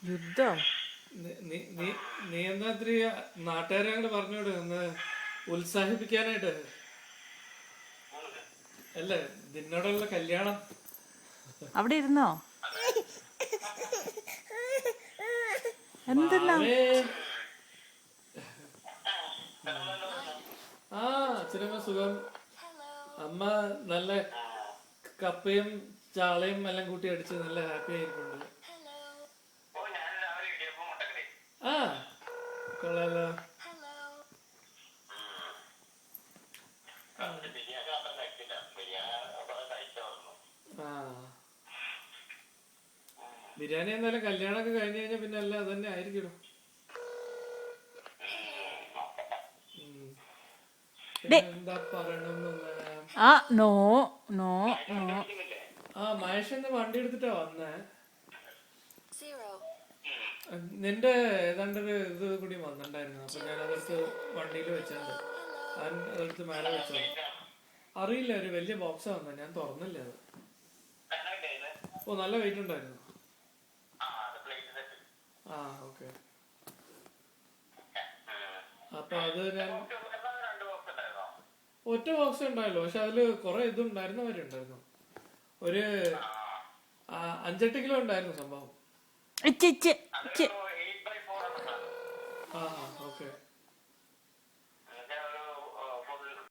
യുദ്ധം. നീ എന്താ ഇത്തിരി നാട്ടുകാരെ അങ്ങോട്ട് പറഞ്ഞോട് ഒന്ന് ഉത്സാഹിപ്പിക്കാനായിട്ട്. അല്ലേ നിന്നോടുള്ള കല്യാണം. അവിടെ ഇരുന്നോ? എന്തെല്ലാം മാവേ ആ അച്ഛനമ്മ സുഖം. അമ്മ നല്ല കപ്പയും ചാളയും എല്ലാം കൂട്ടി അടിച്ച് നല്ല ഹാപ്പി ആയിരിക്കുന്നുണ്ട്. ആ കൊള്ളാലോ. ആ ബിരിയാണി എന്തായാലും കല്യാണമൊക്കെ കഴിഞ്ഞ് കഴിഞ്ഞാൽ പിന്നെ എല്ലാം അത് തന്നെ ആയിരിക്കും. പിന്നെ എന്താ പറയണമെന്ന്. ആ നോ നോ നോ. ആ മഹേഷ് വണ്ടി എടുത്തിട്ടാ വന്നേ. നിന്റെ ഏതാണ്ടൊരു ഇത് കൂടി വന്നിട്ടുണ്ടായിരുന്നു. അപ്പൊ ഞാൻ അതെടുത്ത് വണ്ടിയിൽ വെച്ചത്. അതെടുത്ത് മേലെ വെച്ചത്. അറിയില്ല, ഒരു വലിയ ബോക്സാ വന്നെ, ഞാൻ തുറന്നില്ല അത്. ഓ നല്ല വെയിറ്റ് ഉണ്ടായിരുന്നു. ആ ഓക്കെ. അപ്പൊ അത് ഞാൻ ഒറ്റ ബോക്സ് ഉണ്ടായല്ലോ, പക്ഷെ അതില് കൊറേ ഇത് ഉണ്ടായിരുന്നവരുണ്ടായിരുന്നു. ഒരു 5-8 കിലോ ഉണ്ടായിരുന്നു സംഭവം. ഇച്ച് ഇച്ച് ഇച്ച്. ആ